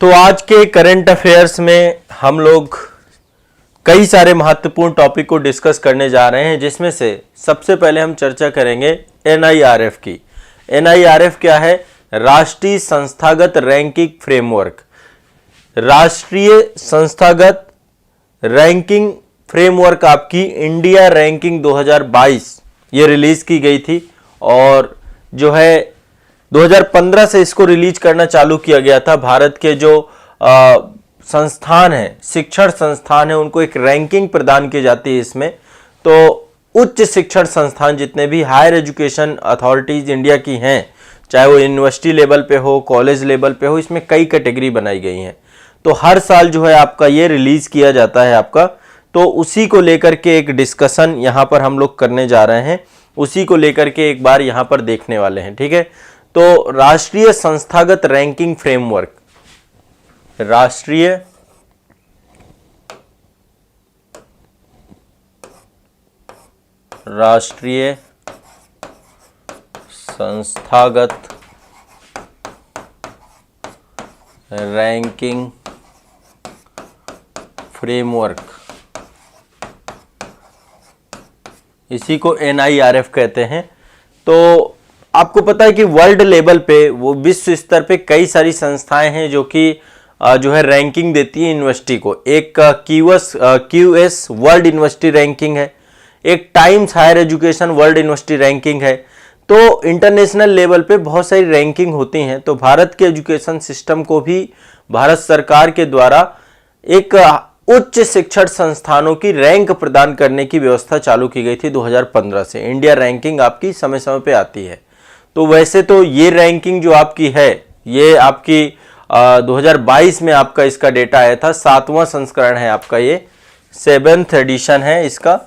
तो आज के करंट अफेयर्स में हम लोग कई सारे महत्वपूर्ण टॉपिक को डिस्कस करने जा रहे हैं, जिसमें से सबसे पहले हम चर्चा करेंगे एनआईआरएफ की। एनआईआरएफ क्या है? राष्ट्रीय संस्थागत रैंकिंग फ्रेमवर्क। राष्ट्रीय संस्थागत रैंकिंग फ्रेमवर्क आपकी इंडिया रैंकिंग 2022 ये रिलीज की गई थी और जो है 2015 से इसको रिलीज करना चालू किया गया था। भारत के जो संस्थान है, शिक्षण संस्थान है, उनको एक रैंकिंग प्रदान की जाती है इसमें। तो उच्च शिक्षण संस्थान जितने भी हायर एजुकेशन अथॉरिटीज इंडिया की हैं, चाहे वो यूनिवर्सिटी लेवल पे हो, कॉलेज लेवल पे हो, इसमें कई कैटेगरी बनाई गई हैं। तो हर साल जो है आपका ये रिलीज किया जाता है आपका। तो उसी को लेकर के एक डिस्कशन यहाँ पर हम लोग करने जा रहे हैं, उसी को लेकर के एक बार यहाँ पर देखने वाले हैं। ठीक है, तो राष्ट्रीय संस्थागत रैंकिंग फ्रेमवर्क, राष्ट्रीय संस्थागत रैंकिंग फ्रेमवर्क, इसी को एनआईआरएफ कहते हैं। तो आपको पता है कि वर्ल्ड लेवल पे, वो विश्व स्तर पे कई सारी संस्थाएं हैं जो कि जो है रैंकिंग देती है यूनिवर्सिटी को। एक क्यूएस वर्ल्ड यूनिवर्सिटी रैंकिंग है, एक Times Higher Education World University ranking है। तो इंटरनेशनल लेवल पे बहुत सारी रैंकिंग होती हैं। तो भारत के एजुकेशन सिस्टम को भी भारत सरकार के द्वारा एक उच्च शिक्षण संस्थानों की रैंक प्रदान करने की व्यवस्था चालू की गई थी 2015 से। इंडिया रैंकिंग आपकी समय समय पे आती है। तो वैसे तो ये रैंकिंग जो आपकी है, ये आपकी 2022 में आपका इसका डेटा आया था। 7वां संस्करण है आपका, ये 7th एडिशन है, इसका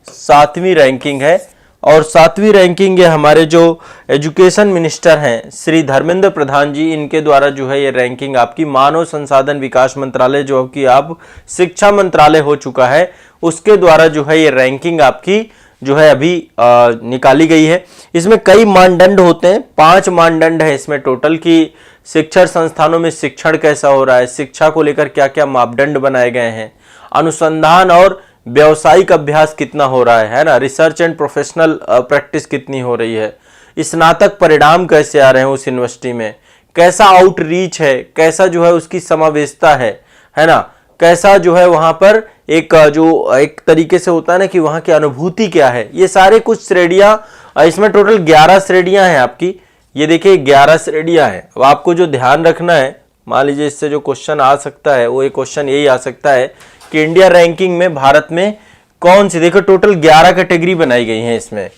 7वीं रैंकिंग है। और 7वीं रैंकिंग ये हमारे जो एजुकेशन मिनिस्टर हैं श्री धर्मेंद्र प्रधान जी, इनके द्वारा जो है ये रैंकिंग आपकी मानव संसाधन विकास मंत्रालय, जो कि अब शिक्षा मंत्रालय हो चुका है, उसके द्वारा जो है ये रैंकिंग आपकी जो है अभी निकाली गई है। इसमें कई मानदंड होते हैं, 5 मानदंड है इसमें टोटल, की शिक्षण संस्थानों में शिक्षण कैसा हो रहा है, शिक्षा को लेकर क्या क्या मापदंड बनाए गए हैं, अनुसंधान और व्यावसायिक अभ्यास कितना हो रहा है ना, रिसर्च एंड प्रोफेशनल प्रैक्टिस कितनी हो रही है, स्नातक परिणाम कैसे आ रहे हैं उस यूनिवर्सिटी में, कैसा आउटरीच है, कैसा जो है उसकी समावेशता है ना, कैसा जो है वहां पर एक जो एक तरीके से होता है ना कि वहां की अनुभूति क्या है। ये सारे कुछ श्रेणियां, इसमें टोटल 11 श्रेणियां हैं आपकी। ये देखिए 11 श्रेणियां हैं। अब आपको जो ध्यान रखना है, मान लीजिए इससे जो क्वेश्चन आ सकता है वो एक क्वेश्चन यही आ सकता है कि इंडिया रैंकिंग में भारत में कौन सी, देखो टोटल 11 कैटेगरी बनाई गई हैं इसमें।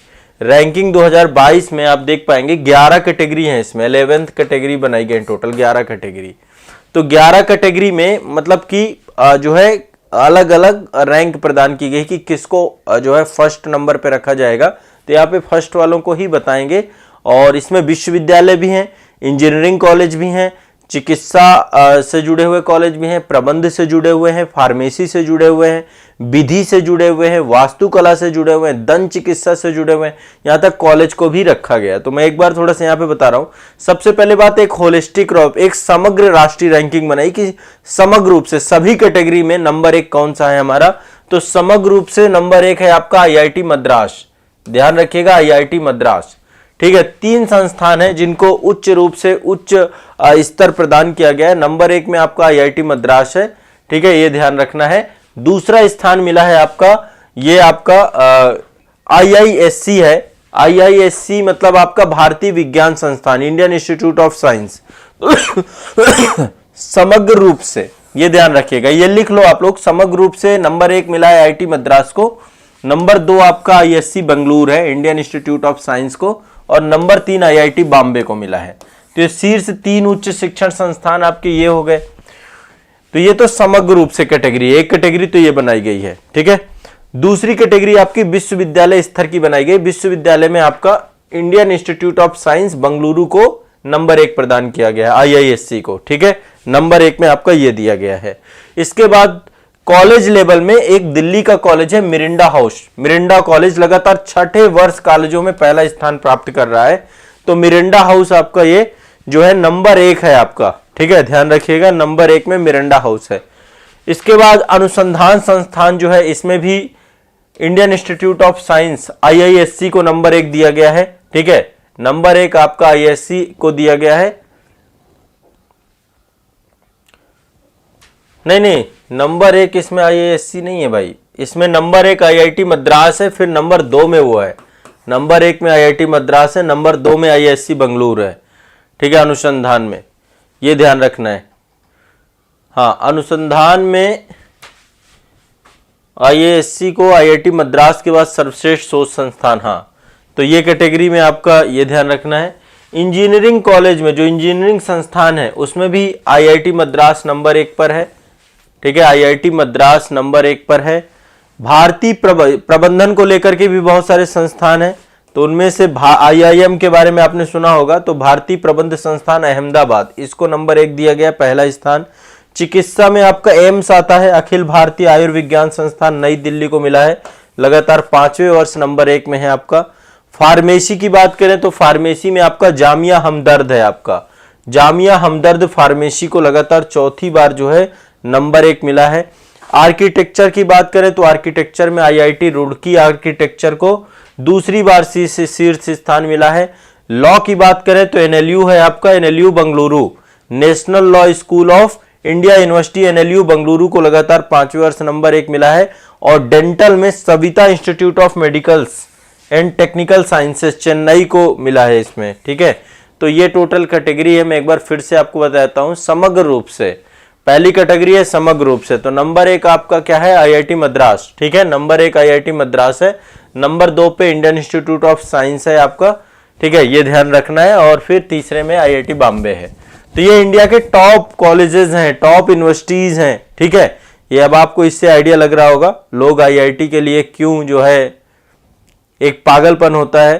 रैंकिंग 2022 में आप देख पाएंगे 11 कैटेगरी हैं इसमें, 11th कैटेगरी बनाई गई, टोटल 11 कैटेगरी। तो 11 कैटेगरी में मतलब कि जो है अलग अलग रैंक प्रदान की गई कि किसको जो है फर्स्ट नंबर पे रखा जाएगा। तो यहाँ पे फर्स्ट वालों को ही बताएंगे। और इसमें विश्वविद्यालय भी हैं, इंजीनियरिंग कॉलेज भी हैं, चिकित्सा से जुड़े हुए कॉलेज भी हैं, प्रबंध से जुड़े हुए हैं, फार्मेसी से जुड़े हुए हैं, विधि से जुड़े हुए हैं, वास्तुकला से जुड़े हुए हैं, दंत चिकित्सा से जुड़े हुए हैं, यहाँ तक कॉलेज को भी रखा गया। तो मैं एक बार थोड़ा सा यहाँ पे बता रहा हूँ। सबसे पहले बात, एक होलिस्टिक रॉप, एक समग्र राष्ट्रीय रैंकिंग बनाई कि समग्र रूप से सभी कैटेगरी में नंबर 1 कौन सा है हमारा। तो समग्र रूप से नंबर 1 है आपका आईआईटी मद्रास, ध्यान रखिएगा आईआईटी मद्रास। ठीक है, 3 संस्थान हैं जिनको उच्च रूप से उच्च स्तर प्रदान किया गया है। नंबर 1 में आपका आईआईटी मद्रास है। ठीक है, ये ध्यान रखना है। दूसरा स्थान मिला है आपका, ये आपका आईआईएससी है। आईआईएससी मतलब आपका भारतीय विज्ञान संस्थान, इंडियन इंस्टीट्यूट ऑफ साइंस। समग्र रूप से ये ध्यान रखिएगा, ये लिख लो आप लोग। समग्र रूप से नंबर 1 मिला है आईआईटी मद्रास को, नंबर 2 आपका आईएससी बेंगलुरु है, इंडियन इंस्टीट्यूट ऑफ साइंस को, और नंबर 3 आईआईटी बॉम्बे को मिला है। तो ये शीर्ष 3 उच्च शिक्षण संस्थान आपके ये हो गए। तो ये तो समग्र रूप से कैटेगरी, एक कैटेगरी तो ये बनाई गई है। ठीक है, दूसरी कैटेगरी आपकी विश्वविद्यालय स्तर की बनाई गई। विश्वविद्यालय में आपका Indian institute of science Bengaluru को नंबर 1 प्रदान किया गया है, आईआईएससी को। ठीक है, नंबर 1 में आपका ये दिया गया है। इसके बाद कॉलेज लेवल में एक दिल्ली का कॉलेज है मिरिंडा हाउस। मिरिंडा कॉलेज लगातार 6ठे वर्ष कॉलेजों में पहला स्थान प्राप्त कर रहा है। तो मिरिंडा हाउस आपका ये जो है नंबर 1 है आपका। ठीक है, ध्यान रखिएगा। नंबर 1 में मिरांडा हाउस है। इसके बाद अनुसंधान संस्थान जो है, इसमें भी Indian institute of science IISc को नंबर 1 दिया गया है। ठीक है, नंबर 1 आपका IISc को दिया गया है। नहीं, नंबर 1 इसमें IISc नहीं है भाई, इसमें नंबर 1 IIT मद्रास है, फिर नंबर 2 में वो है, नंबर 1 में IIT मद्रास है, नंबर 2 में IISc बंगलुरु है। ठीक है, अनुसंधान में ये ध्यान रखना है। हाँ, अनुसंधान में IISc को IIT मद्रास के बाद सर्वश्रेष्ठ शोध संस्थान, हाँ, तो ये कैटेगरी में आपका ये ध्यान रखना है। इंजीनियरिंग कॉलेज में जो इंजीनियरिंग संस्थान है उसमें भी IIT मद्रास नंबर 1 पर है। ठीक है, IIT मद्रास नंबर 1 पर है। भारतीय प्रबंधन को लेकर के भी बहुत सारे संस्थान हैं, तो उनमें से IIM के बारे में आपने सुना होगा, तो भारतीय प्रबंध संस्थान अहमदाबाद, इसको नंबर 1 दिया गया, पहला स्थान। चिकित्सा में आपका एम्स आता है, अखिल भारतीय आयुर्विज्ञान संस्थान नई दिल्ली को मिला है, लगातार 5वें वर्ष नंबर 1 में है आपका। फार्मेसी की बात करें तो फार्मेसी में आपका जामिया हमदर्द है, आपका जामिया हमदर्द फार्मेसी को लगातार चौथी बार जो है नंबर 1 मिला है। आर्किटेक्चर की बात करें तो आर्किटेक्चर में IIT रुड़की आर्किटेक्चर को दूसरी बार शीर्ष स्थान मिला है। लॉ की बात करें तो NLU है आपका, NLU Bengaluru, national law school of India university NLU Bengaluru को लगातार 5वें वर्ष नंबर 1 मिला है। और डेंटल में Savita institute of medicals and technical sciences Chennai को मिला है इसमें। ठीक है, तो ये टोटल कैटेगरी है। मैं एक बार फिर से आपको बताता हूं समग्र रूप से। पहली कैटेगरी है समग्र रूप से, तो नंबर 1 आपका क्या है, IIT मद्रास। ठीक है, नंबर 1 IIT मद्रास है, नंबर 2 पे इंडियन इंस्टीट्यूट ऑफ साइंस है आपका। ठीक है, ये ध्यान रखना है। और फिर तीसरे में IIT बॉम्बे है। तो ये इंडिया के टॉप कॉलेजेस हैं, टॉप यूनिवर्सिटीज हैं। ठीक है, ये अब आपको इससे आइडिया लग रहा होगा लोग IIT के लिए क्यों जो है एक पागलपन होता है,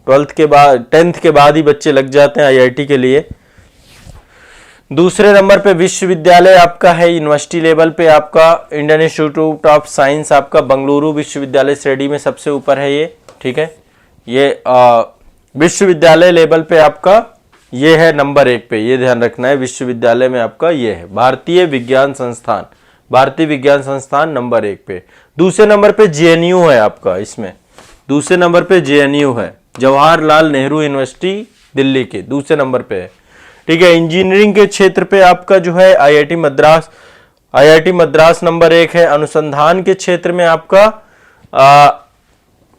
12th के बाद 10th के बाद ही बच्चे लग जाते हैं IIT के लिए। दूसरे नंबर पे विश्वविद्यालय आपका है, यूनिवर्सिटी लेवल पे आपका इंडियन इंस्टीट्यूट ऑफ साइंस आपका बंगलुरु विश्वविद्यालय श्रेणी में सबसे ऊपर है ये। ठीक है, ये विश्वविद्यालय लेवल पे आपका ये है नंबर 1 पे, ये ध्यान रखना है। विश्वविद्यालय में आपका ये है भारतीय विज्ञान संस्थान, भारतीय विज्ञान संस्थान नंबर 1 पे। दूसरे नंबर पे JNU है आपका, इसमें दूसरे नंबर पे JNU है, जवाहरलाल नेहरू यूनिवर्सिटी दिल्ली के दूसरे नंबर पे है। ठीक है, इंजीनियरिंग के क्षेत्र पे आपका जो है IIT मद्रास नंबर 1 है। अनुसंधान के क्षेत्र में आपका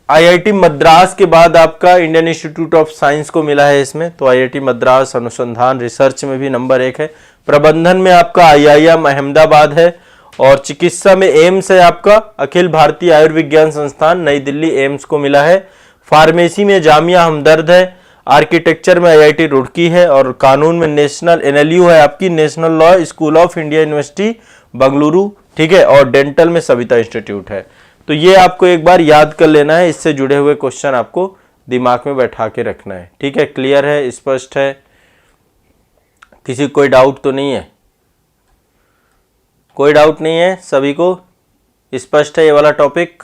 IIT मद्रास के बाद आपका इंडियन इंस्टीट्यूट ऑफ साइंस को मिला है इसमें, तो IIT मद्रास अनुसंधान रिसर्च में भी नंबर 1 है। प्रबंधन में आपका IIM अहमदाबाद है। और चिकित्सा में एम्स है आपका, अखिल भारतीय आयुर्विज्ञान संस्थान नई दिल्ली एम्स को मिला है। फार्मेसी में जामिया हमदर्द है। आर्किटेक्चर में IIT रुड़की है। और कानून में नेशनल NLU है आपकी, national law school of India university Bengaluru. ठीक है, और डेंटल में सविता इंस्टीट्यूट है। तो ये आपको एक बार याद कर लेना है, इससे जुड़े हुए क्वेश्चन आपको दिमाग में बैठा के रखना है। ठीक है, क्लियर है, स्पष्ट है, किसी कोई डाउट तो नहीं है? कोई डाउट नहीं है, सभी को स्पष्ट है ये वाला टॉपिक?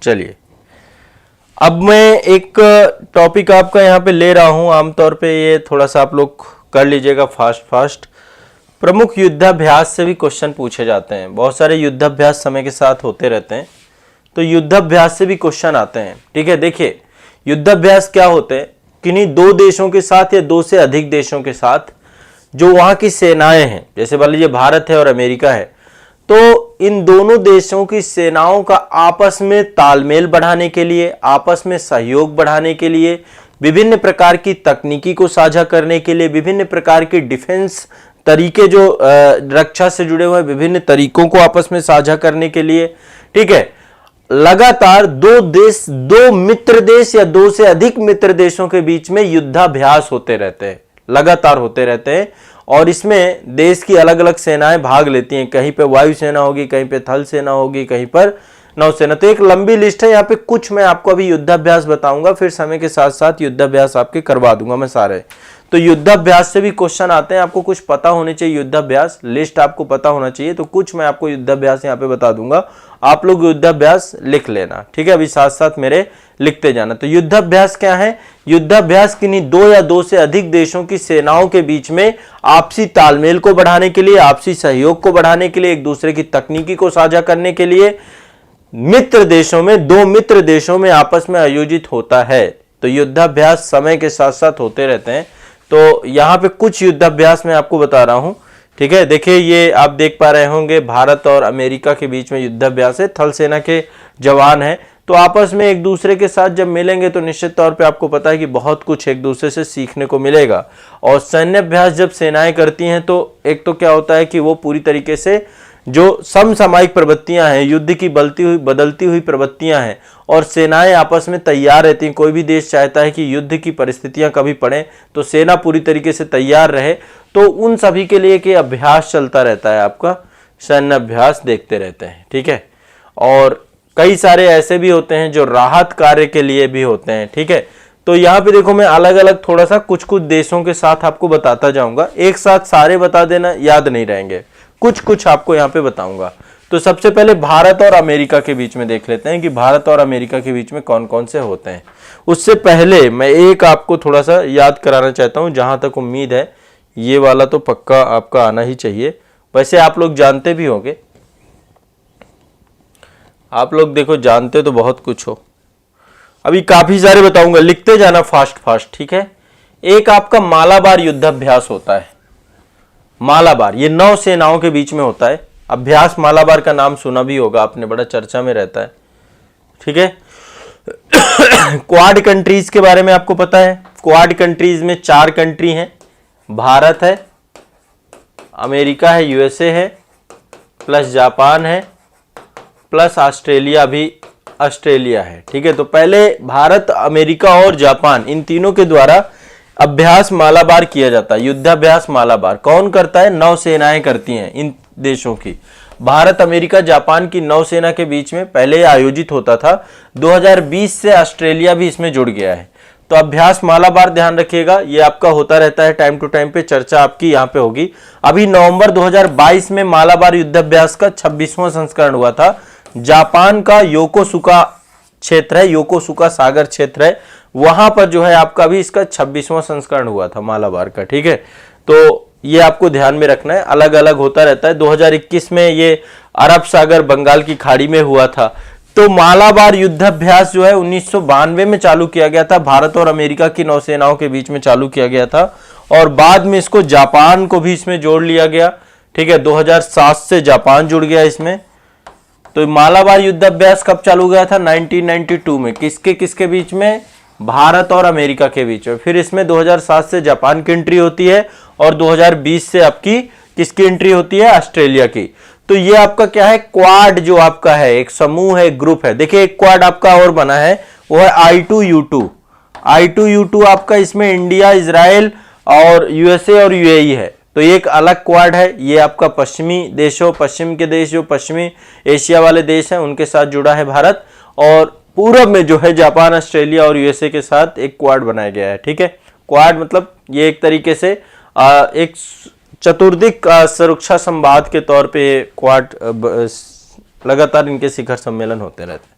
चलिए, अब मैं एक टॉपिक आपका यहाँ पे ले रहा हूं, आमतौर पे ये थोड़ा सा आप लोग कर लीजिएगा फास्ट। प्रमुख युद्धाभ्यास से भी क्वेश्चन पूछे जाते हैं, बहुत सारे युद्धाभ्यास समय के साथ होते रहते हैं, तो युद्धाभ्यास से भी क्वेश्चन आते हैं। ठीक है, देखिए युद्धाभ्यास क्या होते हैं, किन्हीं 2 देशों के साथ या 2 से अधिक देशों के साथ जो वहां की सेनाएं हैं, जैसे मान लीजिए भारत है और अमेरिका है, तो इन दोनों देशों की सेनाओं का आपस में तालमेल बढ़ाने के लिए, आपस में सहयोग बढ़ाने के लिए, विभिन्न प्रकार की तकनीकी को साझा करने के लिए, विभिन्न प्रकार की डिफेंस तरीके जो रक्षा से जुड़े हुए विभिन्न तरीकों को आपस में साझा करने के लिए, ठीक है, लगातार 2 देश, 2 मित्र देश या 2 से अधिक मित्र देशों के बीच में युद्धाभ्यास होते रहते हैं, लगातार होते रहते हैं। और इसमें देश की अलग अलग सेनाएं भाग लेती हैं, कहीं पे वायुसेना होगी, कहीं पे थल सेना होगी, कहीं पर नौसेना। तो एक लंबी लिस्ट है, यहाँ पे कुछ मैं आपको अभी युद्धाभ्यास बताऊंगा, फिर समय के साथ साथ युद्धाभ्यास आपके करवा दूंगा मैं सारे। तो युद्धाभ्यास से भी क्वेश्चन आते हैं, आपको कुछ पता होने चाहिए, युद्धाभ्यास लिस्ट आपको पता होना चाहिए। तो कुछ मैं आपको युद्धाभ्यास यहाँ पे बता दूंगा, आप लोग युद्धाभ्यास लिख लेना, ठीक है। अभी साथ साथ मेरे लिखते जाना। तो युद्धाभ्यास क्या है? युद्धाभ्यास किन्हीं 2 या 2 से अधिक देशों की सेनाओं के बीच में आपसी तालमेल को बढ़ाने के लिए, आपसी सहयोग को बढ़ाने के लिए, एक दूसरे की तकनीकी को साझा करने के लिए मित्र देशों में, 2 मित्र देशों में आपस में आयोजित होता है। तो युद्धाभ्यास समय के साथ साथ होते रहते हैं। तो यहां पे कुछ युद्धाभ्यास मैं आपको बता रहा हूं, ठीक है। देखिए ये आप देख पा रहे होंगे, भारत और अमेरिका के बीच में युद्धाभ्यास है, थल सेना के जवान हैं। तो आपस में एक दूसरे के साथ जब मिलेंगे तो निश्चित तौर पे आपको पता है कि बहुत कुछ एक दूसरे से सीखने को मिलेगा। और सैन्य अभ्यास जब सेनाएं करती हैं तो एक तो क्या होता है कि वो पूरी तरीके से जो समसामयिक प्रवृत्तियां हैं, युद्ध की बदलती हुई प्रवृत्तियां हैं, और सेनाएं आपस में तैयार रहती हैं। कोई भी देश चाहता है कि युद्ध की परिस्थितियां कभी पड़े तो सेना पूरी तरीके से तैयार रहे। तो उन सभी के लिए कि अभ्यास चलता रहता है, आपका सैन्य अभ्यास देखते रहते हैं, ठीक है। और कई सारे ऐसे भी होते हैं जो राहत कार्य के लिए भी होते हैं, ठीक है। तो यहाँ पे देखो मैं अलग अलग थोड़ा सा कुछ कुछ देशों के साथ आपको बताता जाऊंगा, एक साथ सारे बता देना, याद नहीं रहेंगे, कुछ कुछ आपको यहाँ पे बताऊंगा। तो सबसे पहले भारत और अमेरिका के बीच में देख लेते हैं कि भारत और अमेरिका के बीच में कौन कौन से होते हैं। उससे पहले मैं एक आपको थोड़ा सा याद कराना चाहता हूं, जहां तक उम्मीद है ये वाला तो पक्का आपका आना ही चाहिए, वैसे आप लोग जानते भी होंगे, आप लोग देखो जानते तो बहुत कुछ हो, अभी काफी सारे बताऊंगा, लिखते जाना फास्ट फास्ट, ठीक है। एक आपका मालाबार युद्धाभ्यास होता है, मालाबार, ये 9 सेनाओं के बीच में होता है अभ्यास। मालाबार का नाम सुना भी होगा आपने, बड़ा चर्चा में रहता है, ठीक है। क्वाड कंट्रीज के बारे में आपको पता है, क्वाड कंट्रीज में 4 कंट्री हैं, भारत है, अमेरिका है, यूएसए है, प्लस जापान है, प्लस ऑस्ट्रेलिया भी, ऑस्ट्रेलिया है, ठीक है। तो पहले भारत, अमेरिका और जापान, इन तीनों के द्वारा अभ्यास मालाबार किया जाता है। युद्धाभ्यास मालाबार कौन करता है? नौसेनाएं करती हैं इन देशों की। भारत, अमेरिका, जापान की नौसेना के बीच में पहले आयोजित होता था। 2020 से ऑस्ट्रेलिया भी इसमें जुड़ गया है। तो अभ्यास मालाबार ध्यान रखिएगा, ये आपका होता रहता है टाइम टू टाइम पे, चर्चा आपकी यहाँ पे होगी। अभी नवंबर 2022 में मालाबार युद्धाभ्यास का 26वां संस्करण हुआ था। जापान का योकोसुका क्षेत्र है, योकोसुका सागर क्षेत्र है, वहां पर जो है आपका भी इसका 26वां संस्करण हुआ था मालाबार का, ठीक है। तो ये आपको ध्यान में रखना है, अलग अलग होता रहता है। 2021 में ये अरब सागर, बंगाल की खाड़ी में हुआ था। तो मालाबार युद्धाभ्यास जो है 1992 में चालू किया गया था, भारत और अमेरिका की नौसेनाओं के बीच में चालू किया गया था, और बाद में इसको जापान को भी इसमें जोड़ लिया गया, ठीक है। 2007 से जापान जुड़ गया इसमें। तो मालाबार युद्धाभ्यास कब चालू गया था? 1992 में। किसके किसके बीच में? भारत और अमेरिका के बीच में। फिर इसमें 2007 से जापान की एंट्री होती है, और 2020 से आपकी किसकी एंट्री होती है? ऑस्ट्रेलिया की। तो ये आपका क्या है? क्वाड जो आपका है, एक समूह है, ग्रुप है। देखिए एक क्वाड आपका और बना है, वो है I2U2। I2U2 आपका, इसमें इंडिया, इजराइल और यूएसए और यूएई है। तो ये एक अलग क्वाड है, ये आपका पश्चिमी देशों, पश्चिम के देश जो पश्चिमी एशिया वाले देश हैं उनके साथ जुड़ा है भारत, और पूरब में जो है जापान, ऑस्ट्रेलिया और यूएसए के साथ एक क्वाड बनाया गया है, ठीक है। क्वाड मतलब ये एक तरीके से एक चतुर्दिक सुरक्षा संवाद के तौर पे क्वाड, लगातार इनके शिखर सम्मेलन होते रहते हैं,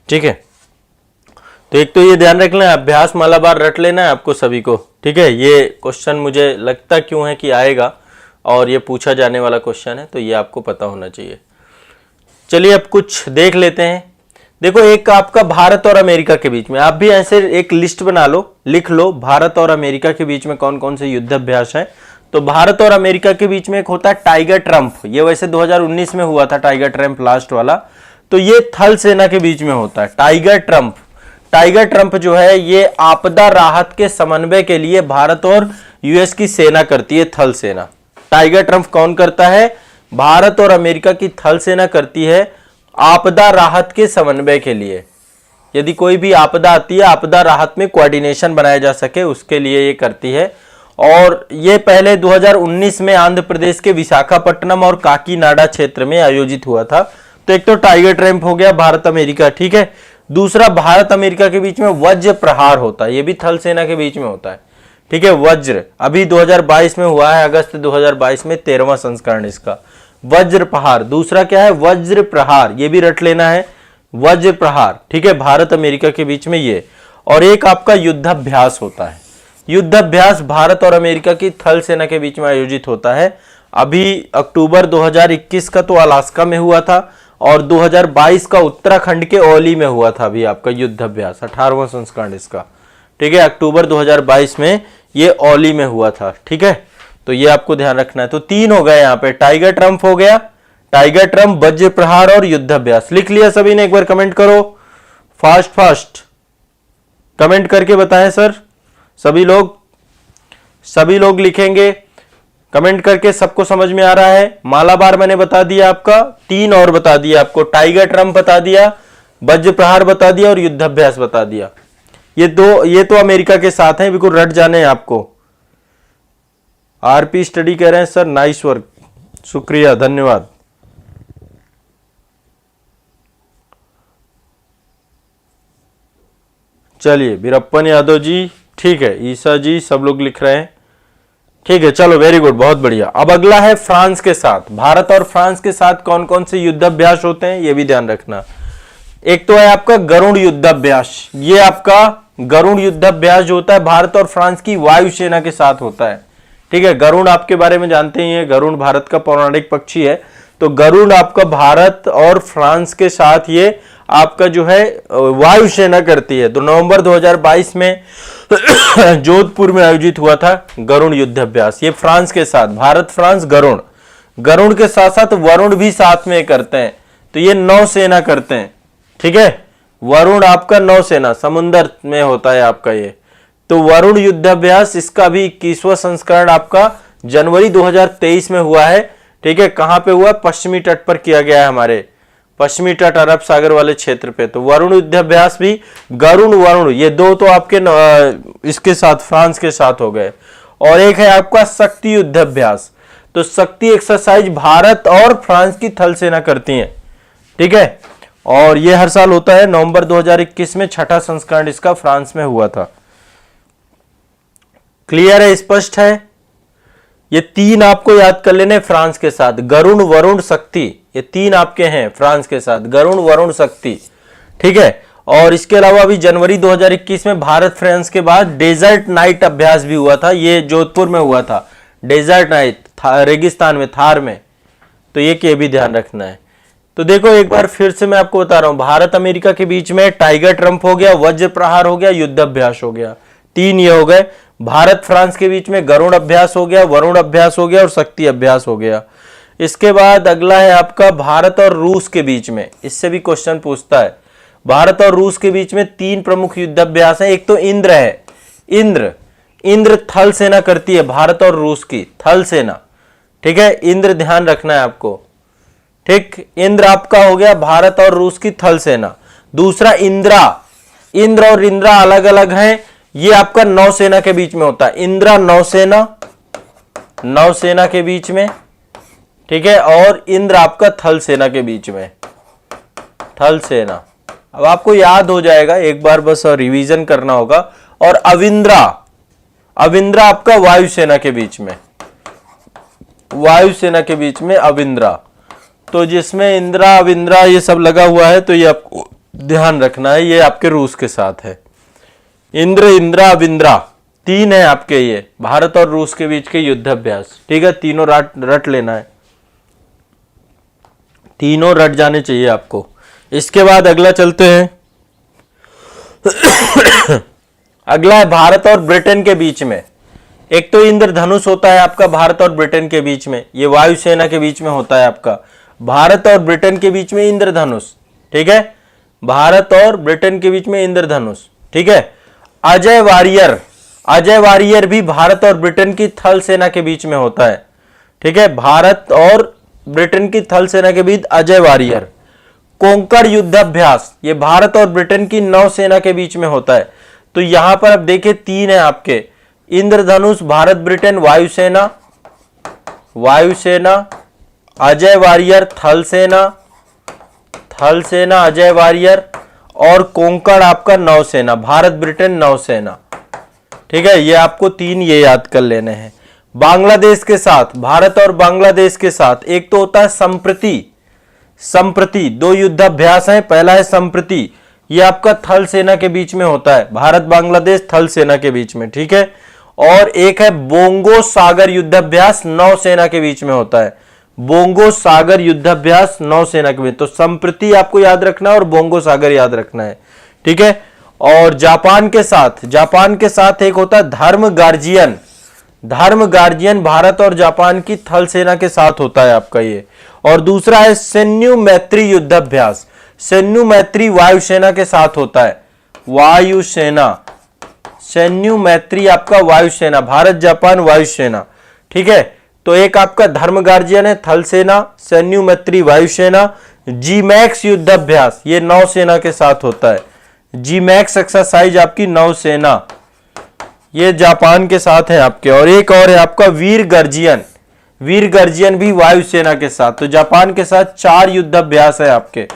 ठीक है। तो एक तो ये ध्यान रख लेना, अभ्यास मालाबार रट लेना है आपको सभी को, ठीक है। ये क्वेश्चन मुझे लगता क्यों है कि आएगा, और ये पूछा जाने वाला क्वेश्चन है, तो ये आपको पता होना चाहिए। चलिए अब कुछ देख लेते हैं। देखो एक आपका भारत और अमेरिका के बीच में, आप भी ऐसे एक लिस्ट बना लो, लिख लो भारत और अमेरिका के बीच में कौन कौन से युद्धाभ्यास है। तो भारत और अमेरिका के बीच में एक होता है टाइगर ट्रम्प, ये वैसे 2019 में हुआ था टाइगर ट्रम्प लास्ट वाला। तो ये थल सेना के बीच में होता है टाइगर ट्रम्प। टाइगर ट्रम्प जो है ये आपदा राहत के समन्वय के लिए भारत और यूएस की सेना करती है, थल सेना। टाइगर ट्रम्प कौन करता है? भारत और अमेरिका की थल सेना करती है आपदा राहत के समन्वय के लिए। यदि कोई भी आपदा आती है, आपदा राहत में कोऑर्डिनेशन बनाया जा सके, उसके लिए ये करती है। और ये पहले 2019 में आंध्र प्रदेश के विशाखापट्टनम और काकीनाडा क्षेत्र में आयोजित हुआ था। तो एक तो टाइगर ट्रम्प हो गया भारत अमेरिका, ठीक है। दूसरा भारत अमेरिका के बीच में वज्र प्रहार होता है, ये भी थल सेना के बीच में होता है, ठीक है। वज्र अभी 2022 में हुआ है, अगस्त 2022 में 13वां संस्करण इसका। वज्र प्रहार, दूसरा क्या है वज्र प्रहार, ये भी रट लेना है, वज्र प्रहार, ठीक है, भारत अमेरिका के बीच में ये। और एक आपका युद्धाभ्यास होता है, युद्धाभ्यास भारत और अमेरिका की थल सेना के बीच में आयोजित होता है। अभी अक्टूबर 2021 का तो अलास्का में हुआ था और 2022 का उत्तराखंड के औली में हुआ था अभी आपका युद्धाभ्यास, 18वां संस्करण इसका, ठीक है। अक्टूबर 2022 में ये औली में हुआ था, ठीक है। तो ये आपको ध्यान रखना है। तो 3 हो गए यहाँ पे, टाइगर ट्रम्प हो गया, टाइगर ट्रम्प, वज्र प्रहार और युद्धाभ्यास। लिख लिया सभी ने? एक बार कमेंट करो, फास्ट फास्ट कमेंट करके बताएं सर। सभी लोग लिखेंगे कमेंट करके, सबको समझ में आ रहा है। मालाबार मैंने बता दिया आपका, 3 और बता दिया आपको, टाइगर ट्रम्प बता दिया, वज्र प्रहार बता दिया और युद्धाभ्यास बता दिया। ये तो अमेरिका के साथ हैं, बिल्कुल रट जाने हैं आपको। आरपी स्टडी कह रहे हैं सर, नाइस वर्क, शुक्रिया, धन्यवाद। चलिए वीरप्पन यादव जी, ठीक है, ईसा जी, सब लोग लिख रहे हैं, ठीक है। चलो वेरी गुड, बहुत बढ़िया। अब अगला है फ्रांस के साथ। भारत और फ्रांस के साथ कौन कौन से युद्धाभ्यास होते हैं ये भी ध्यान रखना। एक तो है आपका गरुड़ युद्धाभ्यास, ये आपका गरुड़ युद्धाभ्यास जो होता है भारत और फ्रांस की वायुसेना के साथ होता है, ठीक है। गरुड़ आपके बारे में जानते ही हैं, गरुड़ भारत का पौराणिक पक्षी है। तो गरुड़ आपका भारत और फ्रांस के साथ ये आपका जो है वायुसेना करती है। तो नवंबर 2022 में जोधपुर में आयोजित हुआ था गरुड़ युद्धाभ्यास, ये फ्रांस के साथ, भारत फ्रांस गरुड़ के साथ साथ वरुण भी साथ में करते हैं। तो ये नौसेना करते हैं, ठीक है। वरुण आपका नौसेना, समुद्र में होता है आपका ये। तो वरुण युद्धाभ्यास, इसका भी 21वां संस्करण आपका जनवरी 2023 में हुआ है, ठीक है। कहां पे हुआ? पश्चिमी तट पर किया गया है, हमारे पश्चिमी तट अरब सागर वाले क्षेत्र पे। तो वरुण युद्धाभ्यास भी, गरुड़ वरुण, ये दो तो आपके इसके साथ फ्रांस के साथ हो गए। और एक है आपका शक्ति युद्धाभ्यास। तो शक्ति एक्सरसाइज भारत और फ्रांस की थल सेना करती है, ठीक है। और ये हर साल होता है, नवंबर 2021 में 6ठा संस्करण इसका फ्रांस में हुआ था। क्लियर है, स्पष्ट है? ये 3 आपको याद कर लेने फ्रांस के साथ, गरुड़ वरुण शक्ति, ये 3 आपके हैं फ्रांस के साथ, गरुड़ वरुण शक्ति, ठीक है। और इसके अलावा भी जनवरी 2021 में भारत फ्रांस के बाद डेजर्ट नाइट अभ्यास भी हुआ था, ये जोधपुर में हुआ था, डेजर्ट नाइट, रेगिस्तान में, थार में। तो ये भी ध्यान रखना है। तो देखो एक बार फिर से मैं आपको बता रहा हूं, भारत अमेरिका के बीच में टाइगर ट्रम्प हो गया, वज्र प्रहार हो गया, युद्धाभ्यास हो गया, 3 ये हो गए। भारत फ्रांस के बीच में गरुड़ अभ्यास हो गया, वरुण अभ्यास हो गया और शक्ति अभ्यास हो गया। इसके बाद अगला है आपका भारत और रूस के बीच में, इससे भी क्वेश्चन पूछता है। भारत और रूस के बीच में 3 प्रमुख युद्धाभ्यास है। एक तो इंद्र है, इंद्र थल सेना करती है, भारत और रूस की थल सेना, ठीक है। इंद्र ध्यान रखना है आपको, ठीक। इंद्र आपका हो गया भारत और रूस की थल सेना। दूसरा इंद्रा, इंद्र और इंद्रा अलग अलग हैं, ये आपका नौसेना के बीच में होता है। इंद्रा नौसेना के बीच में, ठीक है। और इंद्र आपका थल सेना के बीच में, थल सेना। अब आपको याद हो जाएगा, एक बार बस रिवीजन करना होगा। और अविंद्रा आपका वायुसेना के बीच में, वायुसेना के बीच में अविंद्रा। तो जिसमें इंद्रा अविंद्रा ये सब लगा हुआ है, तो ये आपको ध्यान रखना है, ये आपके रूस के साथ है। इंद्रा अविंद्रा 3 है आपके ये भारत और रूस के बीच के युद्धाभ्यास, ठीक है। तीनों रट लेना है, तीनों रट जाने चाहिए आपको। इसके बाद अगला चलते हैं अगला है भारत और ब्रिटेन के बीच में। एक तो इंद्रधनुष होता है आपका भारत और ब्रिटेन के बीच में, ये वायुसेना के बीच में होता है आपका, भारत और ब्रिटेन के बीच में इंद्रधनुष, ठीक है। भारत और ब्रिटेन के बीच में इंद्रधनुष, ठीक है। अजय वारियर भी भारत और ब्रिटेन की थल सेना के बीच में होता है, ठीक है। भारत और ब्रिटेन की थल सेना के बीच अजय वारियर। कोंकण युद्धाभ्यास, ये भारत और ब्रिटेन की नौसेना के बीच में होता है। तो यहां पर अब देखिए 3 है आपके, इंद्रधनुष भारत ब्रिटेन वायुसेना, अजय वारियर थल सेना अजय वारियर, और कोंकण आपका नौसेना, भारत ब्रिटेन नौसेना, ठीक है, ये आपको 3 ये याद कर लेने हैं। बांग्लादेश के साथ, भारत और बांग्लादेश के साथ एक तो होता है संप्रति 2 युद्धाभ्यास हैं। पहला है संप्रति, ये आपका थल सेना के बीच में होता है, भारत बांग्लादेश थल सेना के बीच में, ठीक है। और एक है बोंगो सागर युद्धाभ्यास, नौसेना के बीच में होता है। बोंगो सागर युद्धाभ्यास नौसेना के बीच, तो संप्रति आपको याद रखना है और बोंगो सागर याद रखना है, ठीक है। और जापान के साथ एक होता है धर्म गार्जियन भारत और जापान की थल सेना के साथ होता है आपका ये। और दूसरा है सैन्य मैत्री युद्धाभ्यास, सैन्य मैत्री वायुसेना के साथ होता है, सैन्य मैत्री आपका वायुसेना, भारत जापान वायुसेना, ठीक है। तो एक आपका धर्म गार्जियन है थल सेना, सैन्य मैत्री वायुसेना। जी मैक्स युद्धाभ्यास ये नौसेना के साथ होता है, जी मैक्स एक्सरसाइज आपकी नौसेना, ये जापान के साथ है आपके। और एक और है आपका वीर गर्जियन भी वायुसेना के साथ। तो जापान के साथ 4 युद्धाभ्यास है आपके,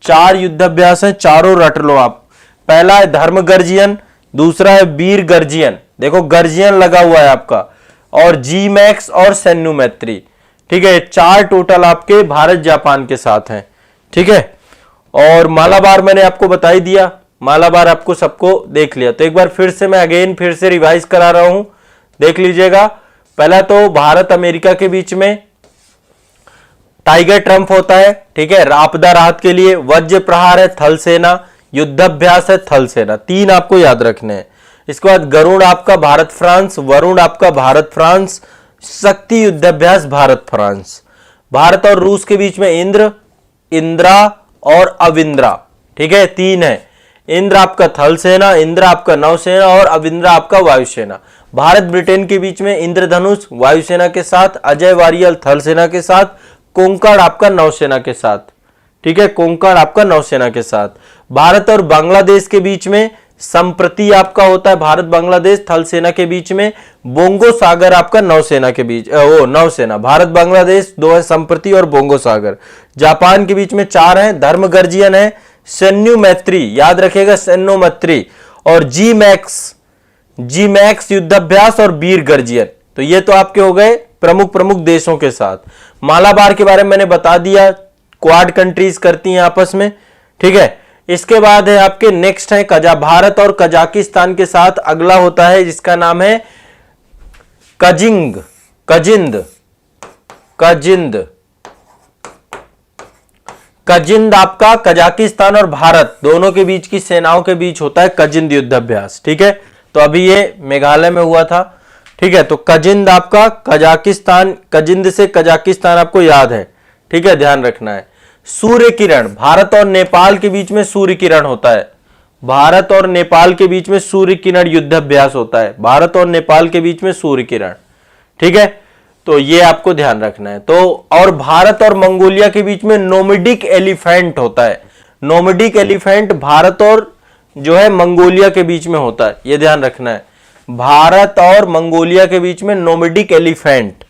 4 युद्धाभ्यास है, चारों रट लो आप। पहला है धर्म गर्जियन, दूसरा है वीर गर्जियन, देखो गर्जियन लगा हुआ है आपका, और जी मैक्स और सैन्य मैत्री, ठीक है। 4 टोटल आपके भारत जापान के साथ हैं, ठीक है। और मालाबार मैंने आपको बता ही दिया, मालाबार आपको सबको देख लिया। तो एक बार फिर से मैं फिर से रिवाइज करा रहा हूं, देख लीजिएगा। पहला तो भारत अमेरिका के बीच में टाइगर ट्रम्प होता है, ठीक है, आपदा राहत के लिए। वज्र प्रहार है थल सेना, युद्धाभ्यास है थल सेना, 3 आपको याद रखने हैं। इसके बाद गरुड़ आपका भारत फ्रांस, वरुण आपका भारत फ्रांस, शक्ति युद्धाभ्यास भारत फ्रांस। भारत और रूस के बीच में इंद्रा और अविंद्रा, ठीक है, 3 है। इंद्र आपका थल सेना, इंद्र आपका नौसेना और अविंद्रा आपका वायुसेना। भारत ब्रिटेन के बीच में इंद्रधनुष वायुसेना के साथ, अजय वारियल थल सेना के साथ, कोंकण आपका नौसेना के साथ, ठीक है, कोंकण आपका नौसेना के साथ। भारत और बांग्लादेश के बीच में संप्रति आपका होता है, भारत बांग्लादेश थल सेना के बीच में। बोंगो सागर आपका नौसेना के बीच, नौसेना, भारत बांग्लादेश 2 है संप्रति और बोंगो सागर। जापान के बीच में 4 है, धर्म गर्जियन है, सैन्य मैत्री याद रखिएगा, सैन्य मैत्री, और जी मैक्स युद्धाभ्यास और वीर गर्जियन। तो ये तो आपके हो गए प्रमुख देशों के साथ। मालाबार के बारे में मैंने बता दिया, क्वाड कंट्रीज करती हैं आपस में, ठीक है। इसके बाद है आपके नेक्स्ट है भारत और कजाकिस्तान के साथ अगला होता है, जिसका नाम है कजिंद आपका कजाकिस्तान और भारत दोनों के बीच की सेनाओं के बीच होता है कजिंद युद्धाभ्यास, ठीक है। तो अभी ये मेघालय में हुआ था, ठीक है। तो कजिंद आपका कजिंद से कजाकिस्तान आपको याद है, ठीक है, ध्यान रखना है। सूर्य किरण, भारत और नेपाल के बीच में सूर्य किरण होता है, भारत और नेपाल के बीच में सूर्य किरण युद्धाभ्यास होता है, भारत और नेपाल के बीच में सूर्य किरण, ठीक है। तो ये आपको ध्यान रखना है। तो और भारत और मंगोलिया के बीच में नोमिडिक एलिफेंट होता है, नोमिडिक एलिफेंट भारत और जो है मंगोलिया के बीच में होता है, ये ध्यान रखना है, भारत और मंगोलिया के बीच में नोमिडिक एलिफेंट।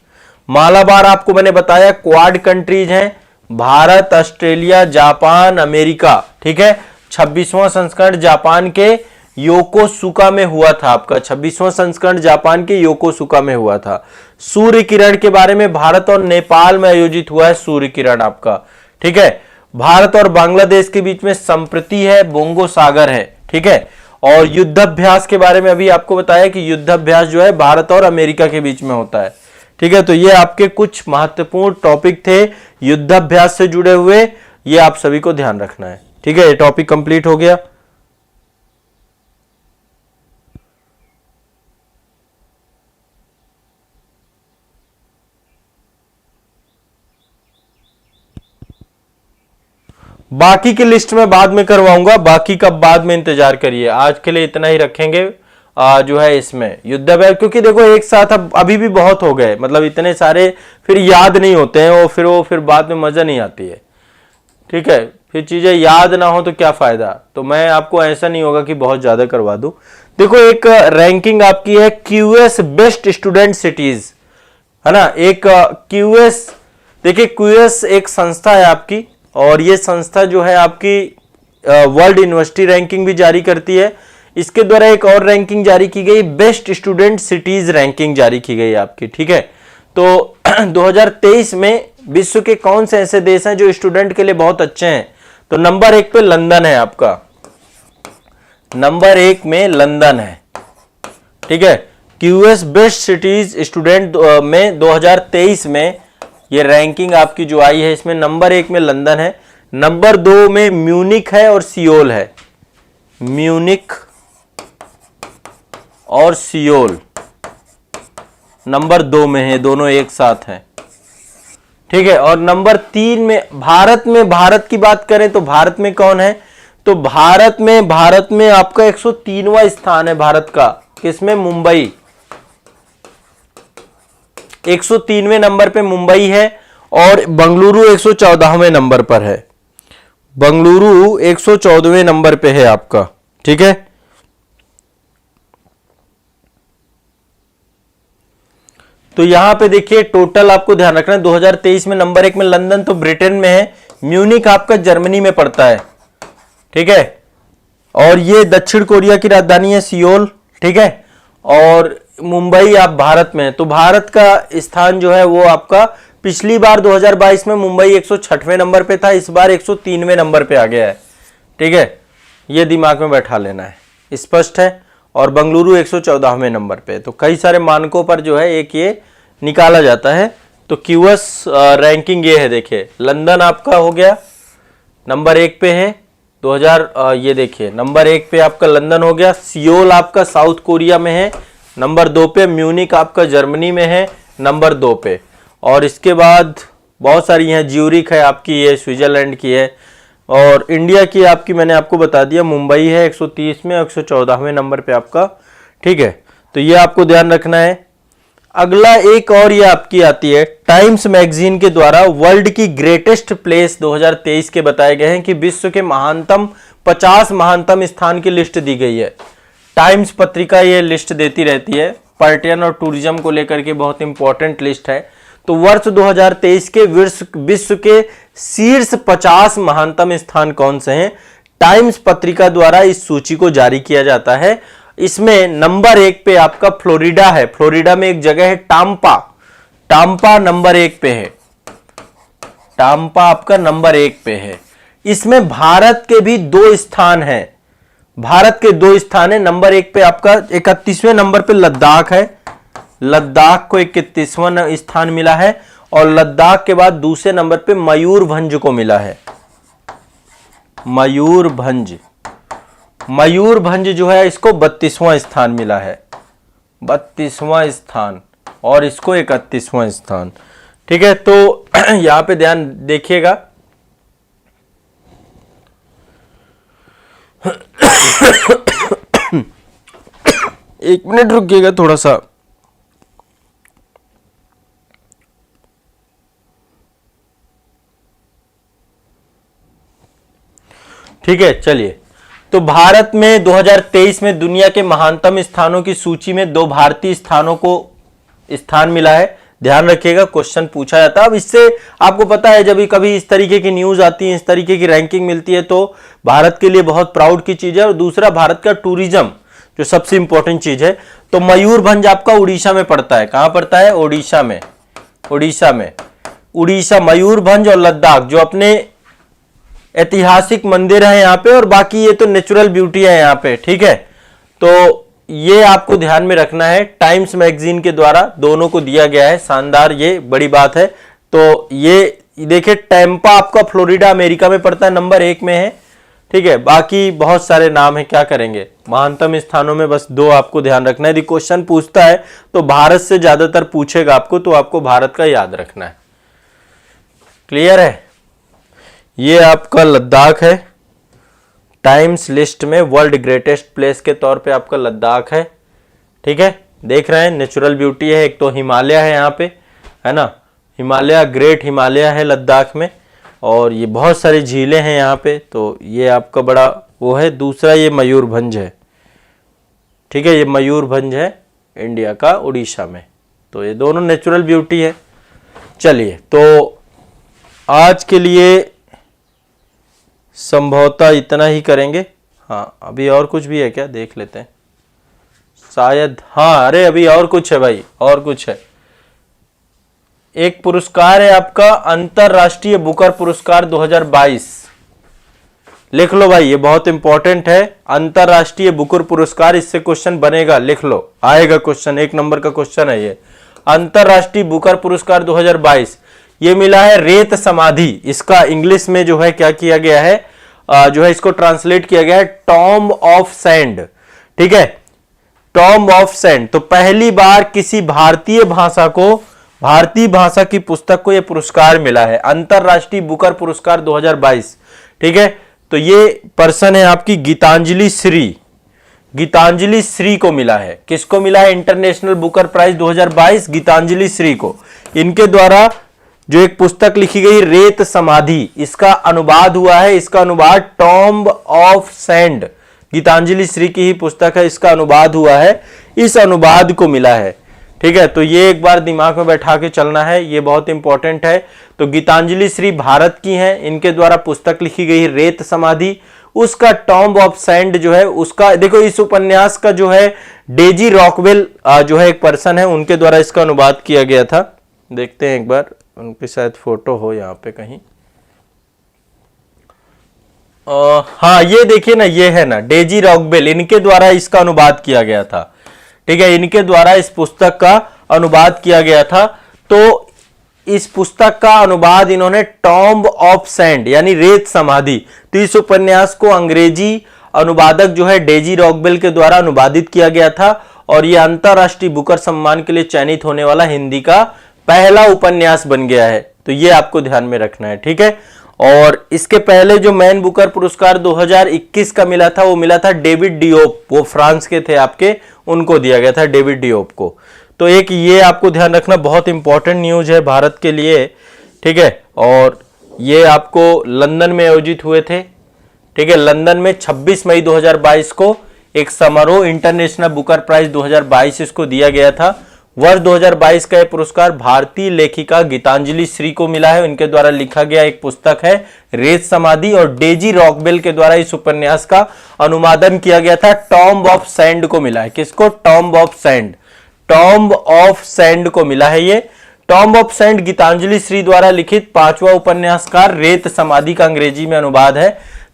मालाबार आपको मैंने बताया क्वाड कंट्रीज हैं, भारत, ऑस्ट्रेलिया, जापान, अमेरिका, ठीक है। 26वां संस्करण जापान के योकोसुका में हुआ था आपका, 26वां संस्करण जापान के योकोसुका में हुआ था। सूर्य किरण के बारे में भारत और नेपाल में आयोजित हुआ है सूर्य किरण आपका, ठीक है। भारत और बांग्लादेश के बीच में संप्रति है, बोंगो सागर है, ठीक है। और युद्धाभ्यास के बारे में अभी आपको बताया कि युद्धाभ्यास जो है भारत और अमेरिका के बीच में होता है, ठीक है। तो ये आपके कुछ महत्वपूर्ण टॉपिक थे युद्धाभ्यास से जुड़े हुए, ये आप सभी को ध्यान रखना है, ठीक है। ये टॉपिक कंप्लीट हो गया। बाकी की लिस्ट में बाद में करवाऊंगा, बाकी का बाद में इंतजार करिए। आज के लिए इतना ही रखेंगे जो है इसमें युद्धाभ्यास, क्योंकि देखो एक साथ अब अभी भी बहुत हो गए, मतलब इतने सारे फिर याद नहीं होते हैं, वो फिर बाद में मजा नहीं आती है, ठीक है। फिर चीजें याद ना हो तो क्या फायदा। तो मैं आपको ऐसा नहीं होगा कि बहुत ज्यादा करवा दूं। देखो एक रैंकिंग आपकी है क्यूएस बेस्ट स्टूडेंट सिटीज, है ना, एक क्यूएस, देखिए क्यूएस एक संस्था है आपकी, और ये संस्था जो है आपकी वर्ल्ड यूनिवर्सिटी रैंकिंग भी जारी करती है। इसके द्वारा एक और रैंकिंग जारी की गई, बेस्ट स्टूडेंट सिटीज रैंकिंग जारी की गई आपकी, ठीक है। तो 2023 में विश्व के कौन से ऐसे देश हैं जो स्टूडेंट के लिए बहुत अच्छे हैं? तो नंबर 1 पे लंदन है आपका, नंबर 1 में लंदन है, ठीक है। क्यूएस बेस्ट सिटीज स्टूडेंट में 2023 में ये रैंकिंग आपकी जो आई है, इसमें नंबर 1 में लंदन है, नंबर 2 में म्यूनिक है और सियोल है, म्यूनिक और सियोल नंबर 2 में है, दोनों एक साथ हैं, ठीक है। और नंबर 3 में भारत की बात करें तो भारत में कौन है? तो भारत में आपका 103वां स्थान है भारत का, किसमें? मुंबई, 103वें नंबर पे मुंबई है, और बंगलुरु 114वें नंबर पर है, बंगलुरु 114वें नंबर पे है आपका, ठीक है। तो यहां पे देखिए टोटल आपको ध्यान रखना है, 2023 में नंबर 1 में लंदन तो ब्रिटेन में है, म्यूनिक आपका जर्मनी में पड़ता है, ठीक है। और ये दक्षिण कोरिया की राजधानी है सियोल, ठीक है। और मुंबई आप भारत में है। तो भारत का स्थान जो है वो आपका पिछली बार 2022 में मुंबई 106वें नंबर पे था, इस बार 103वें नंबर पे आ गया है, ठीक है। ये दिमाग में बैठा लेना है, स्पष्ट है। और बंगलुरु 114वें नंबर पे। तो कई सारे मानकों पर जो है एक ये निकाला जाता है। तो क्यूएस रैंकिंग ये है, देखिए लंदन आपका हो गया नंबर 1 पे है 2000, ये देखिए नंबर 1 पे आपका लंदन हो गया, सियोल आपका साउथ कोरिया में है नंबर 2 पे, म्यूनिक आपका जर्मनी में है नंबर 2 पे, और इसके बाद बहुत सारी हैं, ज्यूरिख है आपकी, ये स्विट्जरलैंड की है, और इंडिया की आपकी मैंने आपको बता दिया मुंबई है 130 में, 114वें नंबर पे आपका, ठीक है। तो ये आपको ध्यान रखना है। अगला एक और ये आपकी आती है, टाइम्स मैगजीन के द्वारा वर्ल्ड की ग्रेटेस्ट प्लेस 2023 के बताए गए हैं कि विश्व के महानतम 50 महानतम स्थान की लिस्ट दी गई है। टाइम्स पत्रिका ये लिस्ट देती रहती है, पर्यटन और टूरिज्म को लेकर के बहुत इंपॉर्टेंट लिस्ट है। तो वर्ष 2023 के विश्व के शीर्ष 50 महानतम स्थान कौन से हैं? टाइम्स पत्रिका द्वारा इस सूची को जारी किया जाता है। इसमें नंबर 1 पे आपका फ्लोरिडा है, फ्लोरिडा में एक जगह है टाम्पा, टाम्पा नंबर 1 पे है, टाम्पा आपका नंबर 1 पे है। इसमें भारत के भी 2 स्थान हैं, भारत के 2 स्थान है। नंबर 1 पे आपका 31वें नंबर पे लद्दाख है, लद्दाख को 31वां स्थान मिला है, और लद्दाख के बाद दूसरे नंबर पे मयूरभंज को मिला है, मयूरभंज, मयूरभंज जो है इसको 32वां स्थान मिला है, 32वां स्थान, और इसको 31वां स्थान, ठीक है। तो यहां पे ध्यान देखिएगा। एक मिनट रुकिएगा थोड़ा सा। ठीक है, चलिए। तो भारत में 2023 में दुनिया के महानतम स्थानों की सूची में 2 भारतीय स्थानों को स्थान मिला है। ध्यान रखिएगा, क्वेश्चन पूछा जाता है। अब इससे आपको पता है जब भी कभी इस तरीके की न्यूज आती है, इस तरीके की रैंकिंग मिलती है, तो भारत के लिए बहुत प्राउड की चीज है। और दूसरा, भारत का टूरिज्म जो सबसे इंपॉर्टेंट चीज है। तो मयूरभंज आपका उड़ीसा में पड़ता है। कहां पड़ता है? उड़ीसा में, उड़ीसा में, उड़ीसा, मयूरभंज और लद्दाख जो अपने ऐतिहासिक मंदिर है यहाँ पे, और बाकी ये तो नेचुरल ब्यूटी है यहाँ पे, ठीक है। तो ये आपको ध्यान में रखना है, टाइम्स मैगजीन के द्वारा दोनों को दिया गया है। शानदार, ये बड़ी बात है। तो ये देखिए, टैम्पा आपका फ्लोरिडा अमेरिका में पड़ता है, नंबर 1 में है, ठीक है। बाकी बहुत सारे नाम है, क्या करेंगे। महानतम स्थानों में बस 2 आपको ध्यान रखना है। यदि क्वेश्चन पूछता है तो भारत से ज्यादातर पूछेगा आपको, तो आपको भारत का याद रखना है। क्लियर है? ये आपका लद्दाख है, टाइम्स लिस्ट में वर्ल्ड ग्रेटेस्ट प्लेस के तौर पे आपका लद्दाख है, ठीक है। देख रहे हैं, नेचुरल ब्यूटी है। एक तो हिमालय है यहाँ पे, है ना, हिमालय, ग्रेट हिमालय है लद्दाख में, और ये बहुत सारी झीलें हैं यहाँ पे। तो ये आपका बड़ा वो है। दूसरा ये मयूरभंज है, ठीक है, ये मयूरभंज है इंडिया का, उड़ीसा में। तो ये दोनों नेचुरल ब्यूटी है। चलिए, तो आज के लिए संभवतः इतना ही करेंगे। हाँ अभी और कुछ भी है क्या, देख लेते हैं शायद। हाँ अरे अभी और कुछ है भाई, और कुछ है। एक पुरस्कार है आपका अंतरराष्ट्रीय बुकर पुरस्कार 2022। लिख लो भाई, ये बहुत इंपॉर्टेंट है। अंतरराष्ट्रीय बुकर पुरस्कार, इससे क्वेश्चन बनेगा, लिख लो, आएगा क्वेश्चन, 1 नंबर का क्वेश्चन है ये। अंतरराष्ट्रीय बुकर पुरस्कार 2022 ये मिला है रेत समाधि। इसका इंग्लिश में जो है क्या किया गया है, जो है इसको ट्रांसलेट किया गया है टॉम्ब ऑफ सैंड। ठीक है, टॉम्ब ऑफ सैंड। तो पहली बार किसी भारतीय भाषा को, भारतीय भाषा की पुस्तक को यह पुरस्कार मिला है, अंतरराष्ट्रीय बुकर पुरस्कार 2022। ठीक है, तो ये पर्सन है आपकी गीतांजलि श्री। गीतांजलि श्री को मिला है। किसको मिला है International Booker Prize 2022? Geetanjali Shree को। इनके द्वारा जो एक पुस्तक लिखी गई रेत समाधि, इसका अनुवाद हुआ है। इसका अनुवाद Tomb of Sand, Geetanjali Shree की ही पुस्तक है, इसका अनुवाद हुआ है, इस अनुवाद को मिला है। ठीक है, तो ये एक बार दिमाग में बैठा के चलना है, ये बहुत इंपॉर्टेंट है। तो गीतांजलि श्री भारत की हैं, इनके द्वारा पुस्तक लिखी गई रेत समाधि, उसका टॉम्ब ऑफ सैंड जो है उसका, देखो इस उपन्यास का जो है डेजी रॉकवेल जो है एक पर्सन है, उनके द्वारा इसका अनुवाद किया गया था। देखते हैं एक बार, उनकी शायद फोटो हो यहाँ पे कहीं। हाँ ये देखिए ना, ये है ना डेजी रॉकवेल, इनके द्वारा इसका अनुवाद किया गया था। ठीक है, इनके द्वारा इस पुस्तक का अनुवाद किया गया था। तो इस पुस्तक का अनुवाद इन्होंने टॉम्ब ऑफ सैंड यानी रेत समाधि, तो इस उपन्यास को अंग्रेजी अनुवादक जो है डेजी रॉकवेल के द्वारा अनुवादित किया गया था, और यह अंतरराष्ट्रीय बुकर सम्मान के लिए चयनित होने वाला हिंदी का पहला उपन्यास बन गया है। तो ये आपको ध्यान में रखना है। ठीक है, और इसके पहले जो मैन बुकर पुरस्कार 2021 का मिला था, वो मिला था डेविड डियोप, वो फ्रांस के थे आपके, उनको दिया गया था डेविड डियोप को। तो एक ये आपको ध्यान रखना, बहुत इंपॉर्टेंट न्यूज है भारत के लिए। ठीक है, और ये आपको लंदन में आयोजित हुए थे। ठीक है, लंदन में 26 मई 2022 को एक समारोह इंटरनेशनल बुकर प्राइज 2022 इसको दिया गया था। वर्ष 2022 का यह पुरस्कार भारतीय लेखिका गीतांजलि श्री को मिला है। इनके द्वारा लिखा गया एक पुस्तक है रेत समाधि, और डेजी रॉकवेल के द्वारा इस उपन्यास का अनुवादन किया गया था, टॉम्ब ऑफ सैंड को मिला है। किसको? Tomb of Sand, Tomb of Sand को मिला है ये। Tomb of Sand Geetanjali Shree द्वारा लिखित 5वां उपन्यासकार रेत समाधि का अंग्रेजी में अनुवाद है।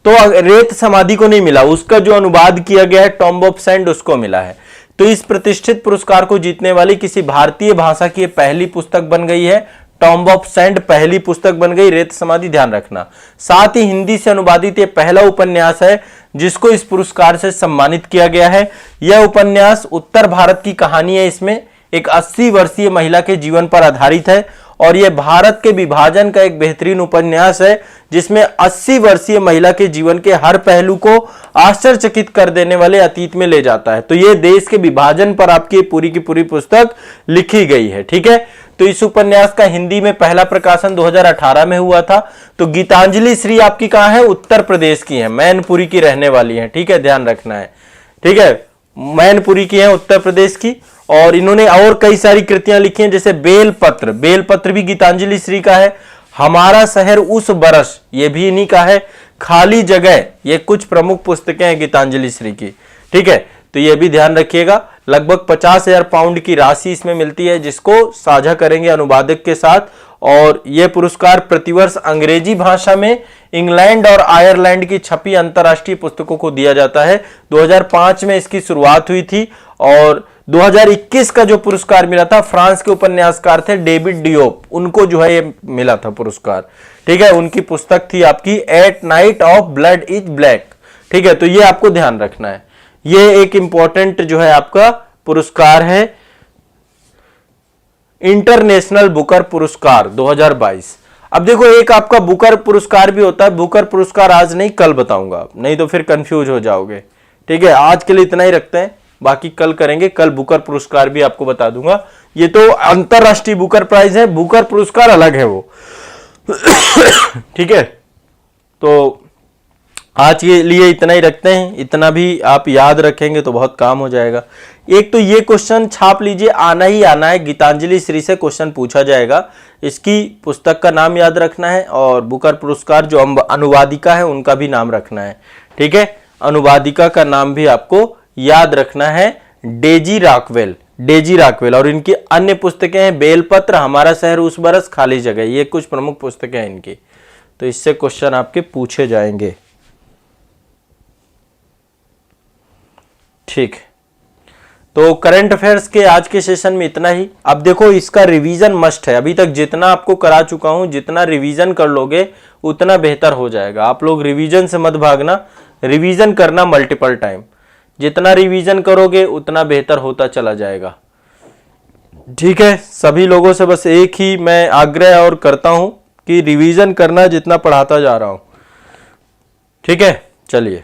तो रेत समाधि को नहीं मिला, उसका जो अनुवाद किया गया है टॉम्ब ऑफ सैंड उसको मिला है। तो इस प्रतिष्ठित पुरस्कार को जीतने वाली किसी भारतीय भाषा की पहली पुस्तक बन गई है। टॉम्ब ऑफ सैंड पहली पुस्तक बन गई, रेत समाधि ध्यान रखना। साथ ही हिंदी से अनुवादित यह पहला उपन्यास है जिसको इस पुरस्कार से सम्मानित किया गया है। यह उपन्यास उत्तर भारत की कहानी है, इसमें एक 80 वर्षीय महिला के जीवन पर आधारित है, और यह भारत के विभाजन का एक बेहतरीन उपन्यास है जिसमें 80 वर्षीय महिला के जीवन के हर पहलू को आश्चर्यचकित कर देने वाले अतीत में ले जाता है। तो यह देश के विभाजन पर आपकी पूरी की पूरी पुस्तक लिखी गई है। ठीक है, तो इस उपन्यास का हिंदी में पहला प्रकाशन 2018 में हुआ था। तो गीतांजलि श्री आपकी कहां है? उत्तर प्रदेश की है, मैनपुरी की रहने वाली है। ठीक है, ध्यान रखना है। ठीक है, मैनपुरी की है, उत्तर प्रदेश की। और इन्होंने और कई सारी कृतियां लिखी हैं, जैसे बेलपत्र, बेलपत्र भी गीतांजलि श्री का है। हमारा शहर उस बरस, ये भी इन्हीं का है। खाली जगह, ये कुछ प्रमुख पुस्तकें हैं गीतांजलि श्री की। ठीक है, तो ये भी ध्यान रखिएगा। लगभग 50,000 पाउंड की राशि इसमें मिलती है, जिसको साझा करेंगे अनुवादक के साथ। और यह पुरस्कार प्रतिवर्ष अंग्रेजी भाषा में इंग्लैंड और आयरलैंड की छपी अंतरराष्ट्रीय पुस्तकों को दिया जाता है। 2005 में इसकी शुरुआत हुई थी, और 2021 का जो पुरस्कार मिला था फ्रांस के उपन्यासकार थे डेविड डियोप, उनको जो है ये मिला था पुरस्कार। ठीक है, उनकी पुस्तक थी आपकी at night of blood is black. ठीक है, तो ये आपको ध्यान रखना है। ये एक इंपॉर्टेंट जो है आपका पुरस्कार है, इंटरनेशनल बुकर पुरस्कार 2022। अब देखो, एक आपका बुकर पुरस्कार भी होता है। बुकर पुरस्कार आज नहीं, कल बताऊंगा, नहीं तो फिर कंफ्यूज हो जाओगे। ठीक है, आज के लिए इतना ही रखते हैं, बाकी कल करेंगे। कल बुकर पुरस्कार भी आपको बता दूंगा। ये तो अंतरराष्ट्रीय बुकर प्राइज है, बुकर पुरस्कार अलग है वो। ठीक है, तो आज के लिए इतना ही रखते हैं। इतना भी आप याद रखेंगे तो बहुत काम हो जाएगा। एक तो ये क्वेश्चन छाप लीजिए, आना ही आना है, गीतांजलि श्री से क्वेश्चन पूछा जाएगा। इसकी पुस्तक का नाम याद रखना है, और बुकर पुरस्कार जो अनुवादिका है उनका भी नाम रखना है। ठीक है, अनुवादिका का नाम भी आपको याद रखना है, डेजी रॉकवेल। Daisy Rockwell. और इनकी अन्य पुस्तकें हैं बेलपत्र, हमारा शहर उस बरस, खाली जगह। ये कुछ प्रमुख पुस्तकें हैं इनकी, तो इससे क्वेश्चन आपके पूछे जाएंगे। ठीक, तो करंट अफेयर्स के आज के सेशन में इतना ही। अब देखो इसका रिवीजन मस्ट है। अभी तक जितना आपको करा चुका हूं, जितना रिवीजन कर लोगे उतना बेहतर हो जाएगा। आप लोग रिवीजन से मत भागना, रिवीजन करना मल्टीपल टाइम। जितना रिवीजन करोगे उतना बेहतर होता चला जाएगा। ठीक है, सभी लोगों से बस एक ही मैं आग्रह और करता हूं कि रिवीजन करना जितना पढ़ाता जा रहा हूं। ठीक है, चलिए।